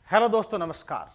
Hello दोस्तों, नमस्कार।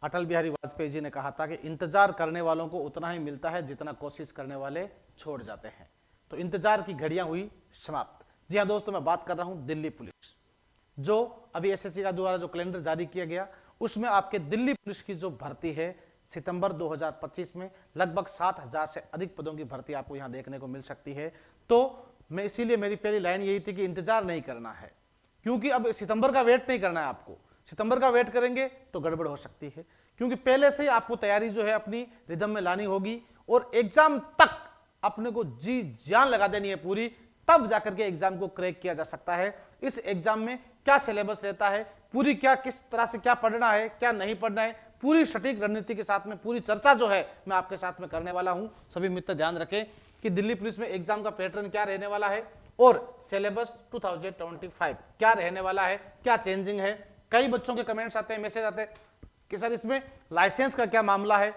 अटल बिहारी वाजपेयी जी ने कहा था कि इंतजार करने वालों को उतना ही मिलता है जितना कोशिश करने वाले छोड़ जाते हैं। तो इंतजार की घड़ियां हुई समाप्त। जी हाँ दोस्तों, मैं बात कर रहा हूं दिल्ली पुलिस। जो अभी एसएससी का द्वारा जो कैलेंडर जारी किया गया, उसमें आपके दिल्ली पुलिस की जो भर्ती है सितंबर 2025 में लगभग 7,000 से अधिक पदों की भर्ती आपको यहां देखने को मिल सकती है। तो मैं इसीलिए मेरी पहली लाइन यही थी कि इंतजार नहीं करना है, क्योंकि अब सितंबर का वेट नहीं करना है आपको। सितंबर का वेट करेंगे तो गड़बड़ हो सकती है, क्योंकि पहले से ही आपको तैयारी जो है अपनी रिदम में लानी होगी और एग्जाम तक अपने को जी जान लगा देनी है पूरी, तब जाकर के एग्जाम को क्रैक किया जा सकता है। इस एग्जाम में क्या सिलेबस रहता है, पूरी क्या किस तरह से क्या पढ़ना है, क्या नहीं पढ़ना है, पूरी सटीक रणनीति के साथ में पूरी चर्चा जो है मैं आपके साथ में करने वाला हूं। सभी मित्र ध्यान रखें कि दिल्ली पुलिस में एग्जाम का पैटर्न क्या रहने वाला है और सिलेबस 2025 क्या रहने वाला है, क्या चेंजिंग है। कई बच्चों के कमेंट्स आते हैं, मैसेज आते हैं कि सर इसमें लाइसेंस का क्या मामला है,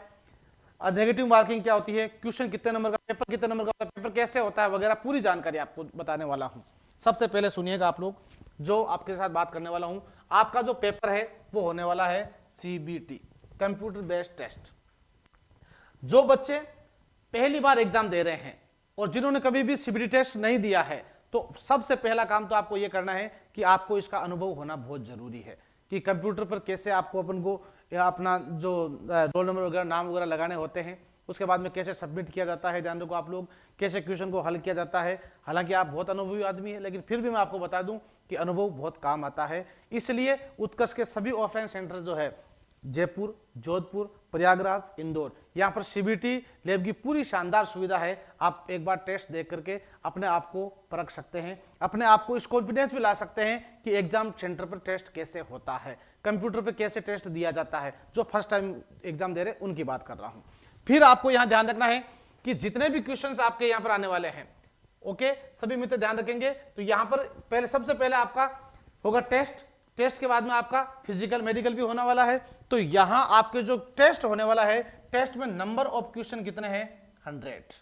नेगेटिव मार्किंग क्या होती है, क्वेश्चन कितने नंबर का, पेपर कितने नंबर का, पेपर कैसे होता है वगैरह, पूरी जानकारी आपको बताने वाला हूं। सबसे पहले सुनिएगा आप लोग, जो आपके साथ बात करने वाला हूं, आपका जो पेपर है वो होने वाला है सीबीटी, कंप्यूटर बेस्ड टेस्ट। जो बच्चे पहली बार एग्जाम दे रहे हैं और जिन्होंने कभी भी सीबीटी टेस्ट नहीं दिया है, तो सबसे पहला काम तो आपको यह करना है कि आपको इसका अनुभव होना बहुत जरूरी है कि कंप्यूटर पर कैसे आपको अपन को या अपना जो रोल नंबर वगैरह नाम वगैरह लगाने होते हैं, उसके बाद में कैसे सबमिट किया जाता है, ध्यान रखो आप लोग, कैसे क्वेश्चन को हल किया जाता है। हालांकि आप बहुत अनुभवी आदमी है, लेकिन फिर भी मैं आपको बता दूं कि अनुभव बहुत काम आता है। इसलिए उत्कर्ष के सभी ऑफलाइन सेंटर जो है जयपुर, जोधपुर, प्रयागराज, इंदौर, यहाँ पर सीबीटी लैब की पूरी शानदार सुविधा है। आप एक बार टेस्ट देख करके अपने आप को परख सकते हैं, अपने आप को इस कॉन्फिडेंस भी ला सकते हैं कि एग्जाम सेंटर पर टेस्ट कैसे होता है, कंप्यूटर पर कैसे टेस्ट दिया जाता है। जो फर्स्ट टाइम एग्जाम दे रहे हैं उनकी बात कर रहा हूं। फिर आपको यहां ध्यान रखना है कि जितने भी क्वेश्चन आपके यहां पर आने वाले हैं, ओके, सभी मित्र ध्यान रखेंगे। तो यहां पर पहले सबसे पहले आपका होगा टेस्ट, टेस्ट के बाद में आपका फिजिकल मेडिकल भी होने वाला है। तो यहां आपके जो टेस्ट होने वाला है, टेस्ट में नंबर ऑफ क्वेश्चन कितने हैं, 100।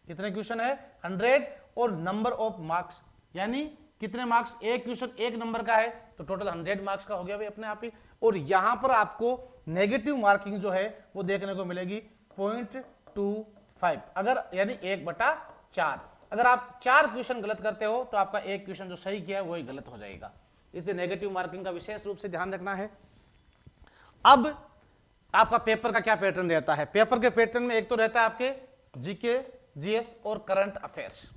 कितने क्वेश्चन है, 100। और नंबर ऑफ मार्क्स यानी कितने मार्क्स, एक क्वेश्चन एक नंबर का है तो टोटल 100 मार्क्स का हो गया भाई अपने आप ही। और यहां पर आपको नेगेटिव मार्किंग जो है वो देखने को मिलेगी 0.25, अगर यानी 1/4। अगर आप 4 क्वेश्चन गलत करते हो तो आपका एक क्वेश्चन जो सही किया है वही गलत हो जाएगा। इसे नेगेटिव मार्किंग का विशेष रूप से ध्यान रखना है। अब आपका पेपर का क्या पैटर्न रहता है, पेपर के पैटर्न में एक तो रहता है आपके जीके, जीएस और करंट अफेयर्स।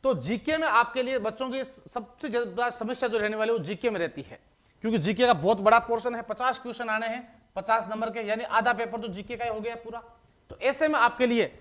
तो जीके में आपके लिए बच्चों की सबसे ज्यादा समस्या जो रहने वाली है वो जीके में रहती है, क्योंकि जीके का बहुत बड़ा पोर्शन है, 50 क्वेश्चन आने हैं 50 नंबर के, यानी आधा पेपर तो जीके का ही हो गया पूरा। तो ऐसे में आपके लिए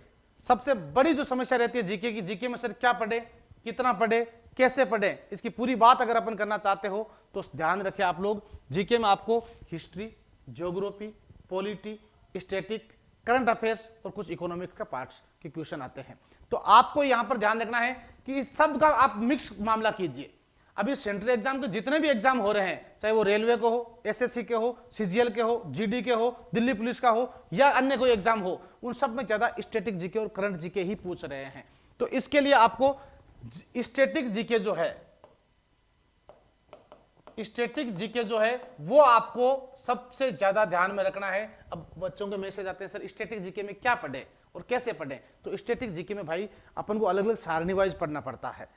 सबसे बड़ी जो समस्या रहती है जीके की, जीके में सर क्या पढ़े, कितना पढ़े, कैसे पढ़े, इसकी पूरी बात अगर अपन करना चाहते हो तो ध्यान रखें आप लोग। जीके में आपको history, geography, polity, static, current affairs और कुछ इकोनॉमिक्स का पार्ट्स के क्वेश्चन आते हैं। तो आपको यहां पर ध्यान रखना है कि इस सब का आप मिक्स मामला कीजिए। अभी सेंट्रल एग्जाम के जितने भी एग्जाम हो रहे हैं, चाहे वो रेलवे को हो, एसएससी के हो, सीजीएल के हो, जीडी के हो, दिल्ली पुलिस का हो या अन्य कोई एग्जाम हो, उन सब में ज्यादा स्टैटिक जीके और करंट जीके ही पूछ रहे हैं। तो इसके लिए आपको स्टैटिक जीके जो है, स्टैटिक जीके जो है वो आपको सबसे ज्यादा ध्यान में रखना है। अब बच्चों के मैसेज आते हैं सर स्टैटिक जीके में क्या पढ़े और कैसे पढ़े। तो स्टैटिक जीके में भाई अपन को अलग अलग सारणी वाइज पढ़ना पड़ता है,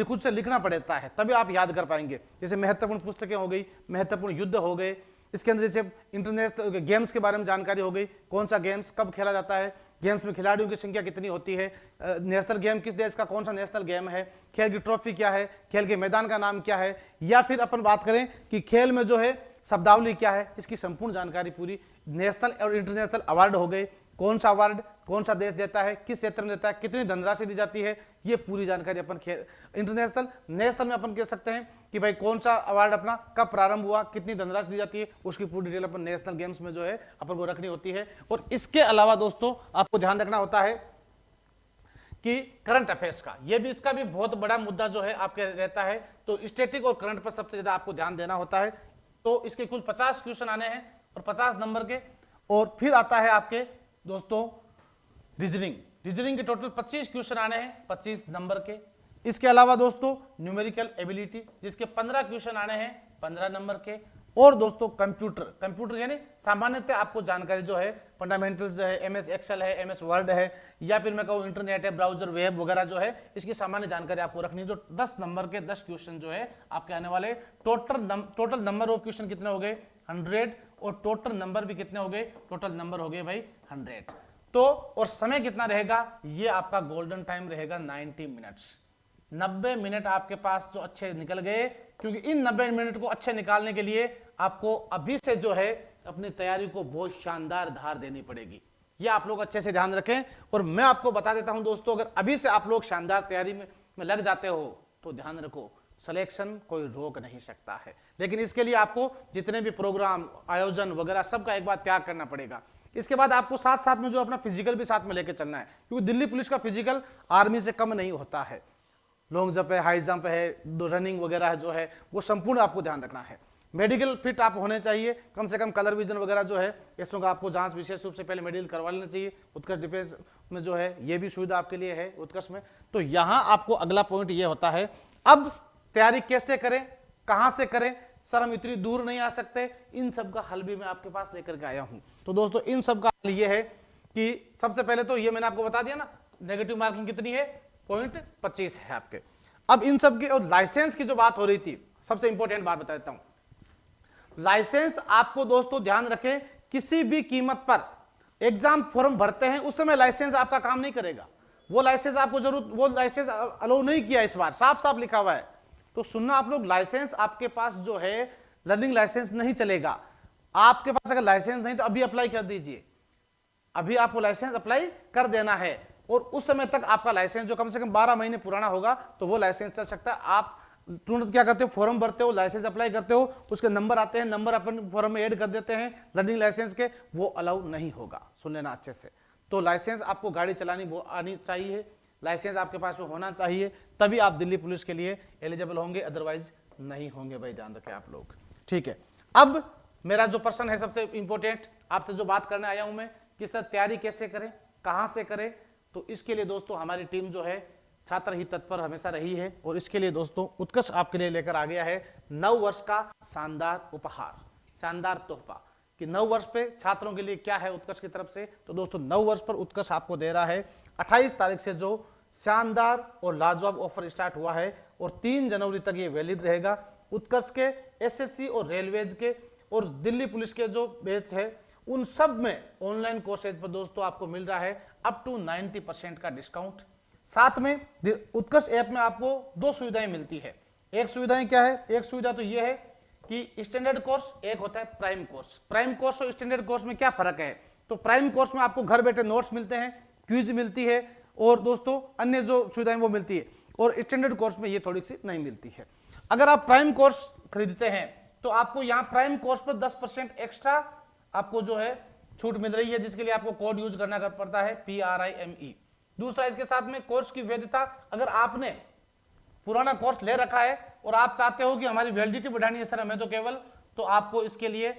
खुद से लिखना पड़ता है, तभी आप याद कर पाएंगे। जैसे महत्वपूर्ण पुस्तकें हो गई, महत्वपूर्ण युद्ध हो गए, इसके अंदर जैसे इंटरनेशनल गेम्स के बारे में जानकारी हो गई, कौन सा गेम्स कब खेला जाता है, गेम्स में खिलाड़ियों की संख्या कितनी होती है, नेशनल गेम किस देश का कौन सा नेशनल गेम है, खेल की ट्रॉफी क्या है, खेल के मैदान का नाम क्या है, या फिर अपन बात करें कि खेल में जो है शब्दावली क्या है, इसकी संपूर्ण जानकारी पूरी। नेशनल और इंटरनेशनल अवार्ड हो गए, कौन सा अवार्ड कौन सा देश देता है, किस क्षेत्र में देता है, कितनी धनराशि दी जाती है, ये पूरी जानकारी अपन इंटरनेशनल, नेशनल में अपन कह सकते हैं कि भाई कौन सा अवार्ड अपना कब प्रारंभ हुआ, कितनी धनराशि दी जाती है, उसकी पूरी डिटेल अपन नेशनल गेम्स में जो है अपन को रखनी होती है। और इसके अलावा दोस्तों आपको ध्यान रखना होता है कि करंट अफेयर्स का, ये भी इसका भी बहुत बड़ा मुद्दा जो है आपके रहता है। तो स्टैटिक और करंट पर सबसे ज्यादा आपको ध्यान देना होता है। तो इसके कुल 50 क्वेश्चन आने हैं और 50 नंबर के। और फिर आता है आपके दोस्तों रीजनिंग, रीजनिंग के टोटल 25 क्वेश्चन आने हैं 25 नंबर के। इसके अलावा दोस्तों न्यूमेरिकल एबिलिटी, जिसके 15 क्वेश्चन आने हैं 15 नंबर के। और दोस्तों कंप्यूटर यानी सामान्यतः आपको जानकारी जो है फंडामेंटल्स जो है, एमएस एक्सेल है, एमएस वर्ड है, या फिर मैं कहूँ इंटरनेट है, ब्राउजर, वेब वगैरह जो है, इसकी सामान्य जानकारी आपको रखनी है। जो 10 नंबर के 10 क्वेश्चन जो है आपके आने वाले, टोटल नंबर ऑफ क्वेश्चन कितने हो गए 100, और टोटल नंबर भी कितने हो गए, टोटल नंबर हो गए भाई 100। तो और समय कितना रहेगा, ये आपका गोल्डन टाइम रहेगा 90 मिनट्स। 90 मिनट आपके पास जो अच्छे निकल गए, क्योंकि इन 90 मिनट को अच्छे निकालने के लिए आपको अभी से जो है अपनी तैयारी को बहुत शानदार धार देनी पड़ेगी। ये आप लोग अच्छे से ध्यान रखें। और मैं आपको बता देता हूं दोस्तों, अगर अभी से आप लोग शानदार तैयारी में लग जाते हो तो ध्यान रखो, सिलेक्शन कोई रोक नहीं सकता है। लेकिन इसके लिए आपको जितने भी प्रोग्राम, आयोजन वगैरह सबका एक बार त्याग करना पड़ेगा। इसके बाद आपको साथ साथ में जो अपना फिजिकल भी साथ में लेके चलना है, क्योंकि दिल्ली पुलिस का फिजिकल आर्मी से कम नहीं होता है। लॉन्ग जंप है, हाई जंप है, रनिंग वगैरह जो है वो संपूर्ण आपको ध्यान रखना है। मेडिकल फिट आप होने चाहिए, कम से कम कलर विजन वगैरह जो है इसमें का आपको जांच विशेष रूप से पहले मेडिकल करवा लेना चाहिए। उत्कर्ष डिफेंस में जो है ये भी सुविधा आपके लिए है उत्कर्ष में। तो यहाँ आपको अगला पॉइंट ये होता है, अब तैयारी कैसे करें, कहाँ से करें, सर हम इतनी दूर नहीं आ सकते, इन सब का हल भी मैं आपके पास लेकर के आया हूँ। तो दोस्तों इन सब का हल ये है कि सबसे पहले तो ये मैंने आपको बता दिया ना, नेगेटिव मार्किंग कितनी है 0.25 है आपके। अब इन सब की और लाइसेंस की जो बात हो रही थी, सबसे इंपॉर्टेंट बात बता देता हूं। लाइसेंस आपको दोस्तों ध्यान रखें, किसी भी कीमत पर एग्जाम फॉर्म भरते हैं उस समय लाइसेंस आपका काम नहीं करेगा। वो लाइसेंस आपको जरूर, वो लाइसेंस अलाउ नहीं किया इस बार, साफ साफ लिखा हुआ है। तो सुनना आप लोग, लाइसेंस आपके पास जो है लर्निंग लाइसेंस नहीं चलेगा। आपके पास अगर लाइसेंस नहीं तो अभी अप्लाई कर दीजिए, अभी आपको लाइसेंस अप्लाई कर देना है, और उस समय तक आपका लाइसेंस जो कम से कम 12 महीने पुराना होगा तो वो लाइसेंस चल सकता है। आप तुरंत क्या करते हो, फॉर्म भरते हो, लाइसेंस अप्लाई करते हो, उसके नंबर आते हैं, नंबर अपन फॉर्म में ऐड कर देते हैं लर्निंग लाइसेंस के, वो अलाउ नहीं होगा। सुन लेना अच्छे से। तो लाइसेंस आपको गाड़ी चलानी वो आनी चाहिए, लाइसेंस आपके पास में होना चाहिए, तभी आप दिल्ली पुलिस के लिए एलिजिबल होंगे, अदरवाइज नहीं होंगे भाई, ध्यान रखें आप लोग। ठीक है, अब मेरा जो प्रश्न है सबसे इंपॉर्टेंट, आपसे जो बात करने आया हूं मैं कि सर तैयारी कैसे करें, कहां से करें। तो इसके लिए दोस्तों हमारी टीम जो है छात्र ही तत्पर हमेशा रही है, और इसके लिए दोस्तों उत्कर्ष आपके लिए लेकर आ गया है 9 वर्ष का शानदार उपहार, शानदार तोहफा कि 9 वर्ष पे छात्रों के लिए क्या है उत्कर्ष की तरफ से। तो दोस्तों 9 वर्ष पर उत्कर्ष आपको दे रहा है 28 तारीख से जो शानदार और लाजवाब ऑफर स्टार्ट हुआ है, और 3 जनवरी तक ये वैलिड रहेगा। उत्कर्ष के एसएससी और रेलवेज के और दिल्ली पुलिस के जो बैच है उन सब में ऑनलाइन कोर्सेज पर दोस्तों आपको मिल रहा है अप टू 90% का डिस्काउंट। साथ में उत्कर्ष ऐप में आपको 2 सुविधाएं मिलती है। एक सुविधाएं क्या है, एक सुविधा तो ये है कि स्टैंडर्ड कोर्स, एक होता है प्राइम कोर्स। प्राइम कोर्स और स्टैंडर्ड कोर्स में क्या फर्क है, तो प्राइम कोर्स में आपको घर बैठे नोट्स मिलते हैं, क्विज मिलती है, और दोस्तों अन्य जो सुविधाएं वो मिलती है, और स्टैंडर्ड कोर्स में ये थोड़ी सी नहीं मिलती है। अगर आप प्राइम कोर्स खरीदते हैं तो आपको यहाँ प्राइम कोर्स पर 10% एक्स्ट्रा आपको जो है छूट मिल रही है, जिसके लिए आपको कोड यूज करना पड़ता है PRIME। दूसरा, इसके साथ में कोर्स की वैधता, अगर आपने पुराना कोर्स ले रखा है और आप चाहते हो कि हमारी वैलिडिटी बढ़ानी है सर हमें तो केवल, तो आपको इसके लिए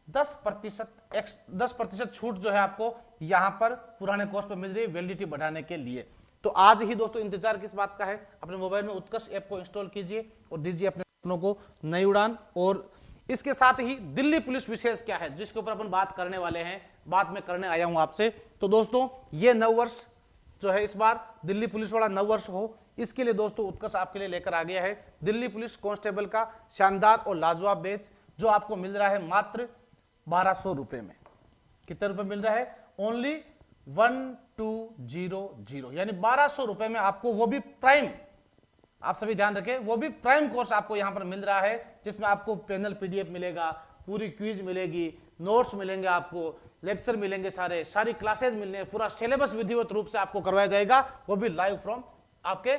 10% छूट जो है आपको यहाँ पर पुराने कोर्स पर मिल रही है वैलिडिटी बढ़ाने के लिए। तो आज ही दोस्तों इंतजार किस बात का है, अपने मोबाइल में उत्कर्ष ऐप को इंस्टॉल कीजिए और दीजिए अपने सपनों को नई उड़ान। और इसके साथ ही दिल्ली पुलिस विशेष क्या है जिसके ऊपर अपन बात करने वाले हैं, बात में करने आया हूं आपसे। तो दोस्तों ये 9 वर्ष जो है इस बार दिल्ली पुलिस वाला 9 वर्ष हो, इसके लिए दोस्तों उत्कर्ष आपके लिए लेकर आ गया है दिल्ली पुलिस कांस्टेबल का शानदार और लाजवाब बैच, जो आपको मिल रहा है मात्र 1200 रुपए में। कितने रुपए मिल रहा है, ओनली 1200, यानी 1200 रुपए में आपको, वो भी प्राइम, आप सभी ध्यान रखें, वो भी प्राइम कोर्स आपको यहां पर मिल रहा है, जिसमें आपको पैनल PDF मिलेगा, पूरी क्विज मिलेगी, नोट्स मिलेंगे, आपको लेक्चर मिलेंगे, सारी क्लासेस मिलने, पूरा सिलेबस विधिवत रूप से आपको करवाया जाएगा, वो भी लाइव फ्रॉम आपके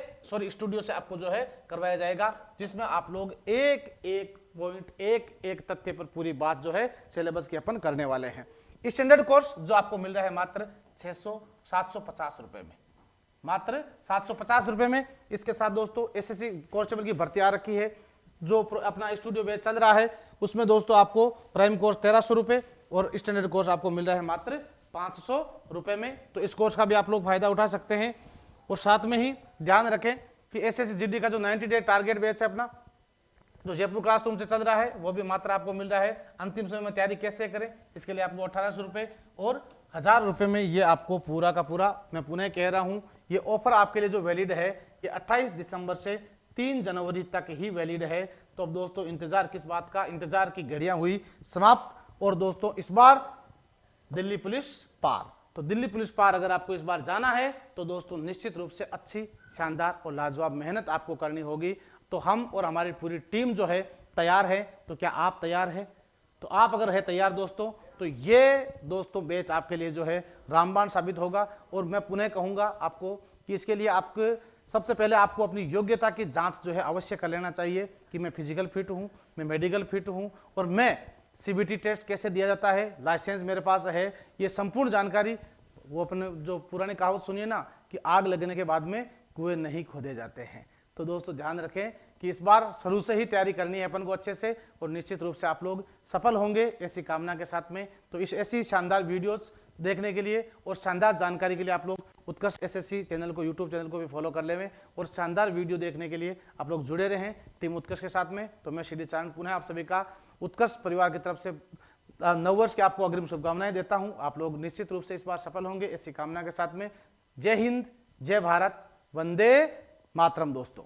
स्टूडियो से आपको जो है करवाया जाएगा, जिसमें आप लोग एक पॉइंट, एक तथ्य पर पूरी बात जो है सिलेबस की अपन करने वाले हैं। स्टैंडर्ड कोर्स जो आपको मिल रहा है मात्र 750 रुपए में, मात्र 750 रुपए में। इसके साथ दोस्तों SSC कांस्टेबल की भर्ती आ रखी है, जो अपना स्टूडियो बैच चल रहा है, उसमें दोस्तों आपको प्राइम कोर्स 1300 रुपए और स्टैंडर्ड कोर्स आपको मिल रहा है मात्र 500 रुपए में। तो इस कोर्स का भी आप लोग फायदा उठा सकते हैं। और साथ में ही ध्यान रखें कि SSC GD का जो 90 डे टारगेट बैच है अपना, जो जयपुर क्लासरूम से चल रहा है वो भी मात्र आपको मिल रहा है। अंतिम समय में तैयारी कैसे करें, इसके लिए आपको 1800 रुपये और 1000 रुपये में ये आपको पूरा का पूरा, मैं पुनः कह रहा हूँ, ये ऑफर आपके लिए जो वैलिड है ये 28 दिसंबर से 3 जनवरी तक ही वैलिड है। तो अब दोस्तों इंतजार किस बात का, इंतजार की घड़ियां हुई समाप्त। और दोस्तों इस बार दिल्ली पुलिस पार, तो दिल्ली पुलिस पार अगर आपको इस बार जाना है तो दोस्तों निश्चित रूप से अच्छी, शानदार और लाजवाब मेहनत आपको करनी होगी। तो हम और हमारी पूरी टीम जो है तैयार है। तो क्या आप तैयार है? तो आप अगर है तैयार दोस्तों, तो ये दोस्तों बैच आपके लिए जो है रामबाण साबित होगा। और मैं पुनः कहूंगा आपको कि इसके लिए आपको सबसे पहले आपको अपनी योग्यता की जांच जो है अवश्य कर लेना चाहिए कि मैं फिजिकल फिट हूं, मैं मेडिकल फिट हूं, और मैं सीबीटी टेस्ट कैसे दिया जाता है, लाइसेंस मेरे पास है, ये संपूर्ण जानकारी। वो अपने जो पुरानी कहावत सुनिए ना कि आग लगने के बाद में कुएं नहीं खोदे जाते हैं। तो दोस्तों ध्यान रखें कि इस बार शुरू से ही तैयारी करनी है अपन को अच्छे से, और निश्चित रूप से आप लोग सफल होंगे ऐसी कामना के साथ में। तो इस ऐसी शानदार वीडियोस देखने के लिए और शानदार जानकारी के लिए आप लोग उत्कर्ष एसएससी चैनल को, यूट्यूब चैनल को भी फॉलो कर लें, और शानदार वीडियो देखने के लिए आप लोग जुड़े रहें टीम उत्कर्ष के साथ में। तो मैं श्री चारण पुनः आप सभी का उत्कर्ष परिवार की तरफ से नववर्ष की आपको अग्रिम शुभकामनाएं देता हूं। आप लोग निश्चित रूप से इस बार सफल होंगे ऐसी कामना के साथ में। जय हिंद, जय भारत, वंदे मातरम दोस्तों।